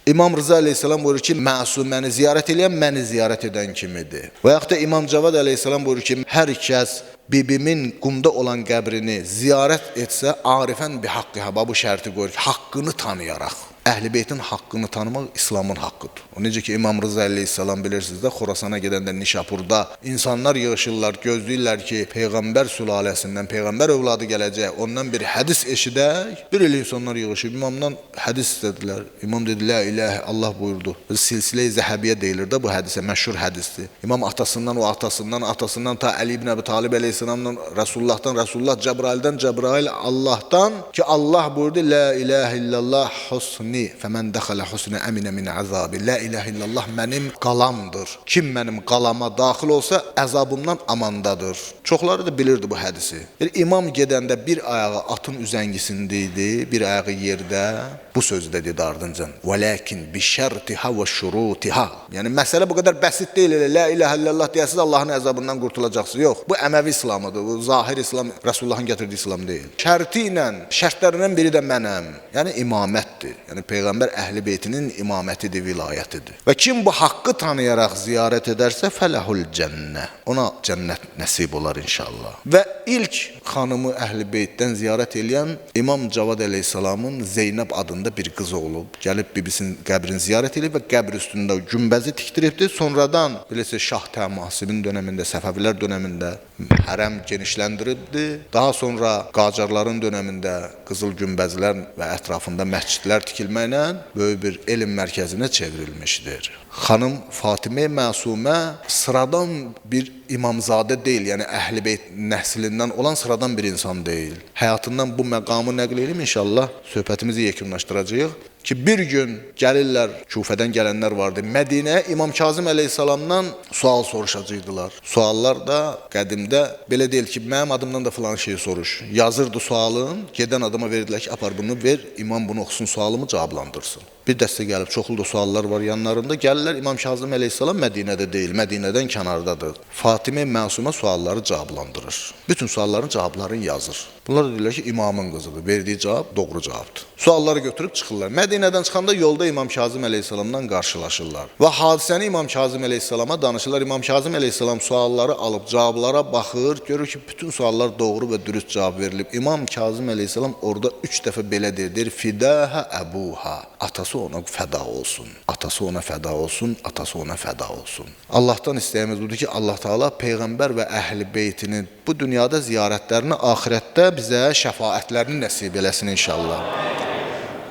İmam Rıza aleyhissalam buyurur ki, məsuməni ziyarət eləyən məni ziyarət edən kimidir. Və yaxud da İmam Cavad aleyhissalam buyurur ki, hər kəs bibimin qumda olan qəbrini ziyarət etsə, arifən bi haqqıha, bu şərti qoyur ki, haqqını tanıyaraq. Əhl-i Beytin haqqını tanımaq İslamın haqqıdır. O necə ki İmam Rıza aleyhissalam bilirsiniz də, Xorasana gedəndə Nişapurda insanlar yığışırlar, gözləyirlər ki, Peyğəmbər sülaləsindən Peyğəmbər övladı gələcək, ondan bir hədis eşidək. Bir il insanlar yığışıb İmamdan hədis istədilər. İmam dedi, la ilahə Allah buyurdu. Silsilə-i Zəhəbiyyə deyilir də bu hədisə, məşhur hədisdir. İmam atasından, o atasından ta Əli ibn Əbi Talib aleyhissalamdan, Rasulullah, Cəbrail, Allahdan ki Allah buyurdu, la ilahə illallah husni fəmən dəxələ husnə əminə min əzabi. La ilahə illallah mənim qalamdır. Kim mənim qalama daxil olsa əzabımdan amandadır. Çoxları da bilirdi bu hədisi. İmam gedəndə bir ayağı atın üzəngisində idi, bir ayağı yerdə. Bu sözdə dedi ardınca. Vələkin bi şərtiha və şurutiha. Yəni məsələ bu qədər bəsit deyil. La ilahə illallah deyəsiz Allahın əzabından qurtulacaqsınız. Yox, bu əməvi İslamıdır. Bu zahir İslam, Resulullahın gətirdiyi İslam deyil. Şərti ilə, şərtlərindən biri də mənəm. Yəni imamətdir. Yəni Peyğəmbər Əhl-i Beytinin imamətidir, vilayətidir. Və kim bu haqqı tanıyaraq ziyarət edərsə, fələhul cənnə. Ona cənnət nəsib olar inşallah. Və ilk xanımı Əhl-i Beytdən ziyarət edən İmam Cavad əleyhissalamın Zeynəb adında bir qız olub. Gəlib bibisinin qəbrini ziyarət edib və qəbr üstündə gümbəzi tikdiribdir. Sonradan, bilirsiniz, Şah Təhmasibin dönəmində, Səfəvilər dönəmində hərəm genişləndiribdi. Daha sonra Qacarların dönəmində qızıl gümbəzlər və ətrafında məscidlər tikilməklə böyük bir elm mərkəzinə çevrilmişdir. Xanım Fatimə Məsumə sıradan bir imamzadə deyil, yəni Əhl-i Beyt nəslindən olan sıradan bir insan deyil. Həyatından bu məqamı nəql edib inşallah söhbətimizi yekunlaşdıracağıq. Ki bir gün gəlirlər, Küfədən gələnlər vardı. Mədinəyə İmam Kazım əleyhissalamdan sual soruşacaqdılar. Suallar da qədimdə belə deyil ki, mənim adımdan da filan şeyi soruş. Yazırdı sualın, gedən adama verdilər ki, apar bunu ver, imam bunu oxusun, sualımı cavablandırsın. Bir dəstə gəlib, çoxlu da suallar var yanlarında. Gəlirlər, İmam Kazım əleyhissalam Mədinədə deyil, Mədinədən kənardadır. Fatimə Məsumə sualları cavablandırır. Bütün sualların cavablarını yazır. Bunlar da deyirlər ki, imamın qızıdır. Verdiyi cavab doğru cavabdır. Sualları götürüb çıxırlar. Mədinədən çıxanda yolda İmam Kazım əleyhissalamdan qarşılaşırlar. Və hadisəni İmam Kazım əleyhissalama danışırlar. İmam Kazım əleyhissalam sualları alıb cavablara baxır. Görür ki, bütün suallar doğru və dürüst cavab verilib. İmam Kazım əleyhissalam orada 3 dəfə belə deyir. Fidəhə əbuha. Atası ona fəda olsun. Atası ona fəda olsun. Atası ona fəda olsun. Allahdan istəyimiz budur ki, Allah Teala Peyğəmbər və Əhl-i Beytinin bu dünyada ziyarətlərini, axirətdə bizə şəfaətlərini nəsib eləsin inşallah.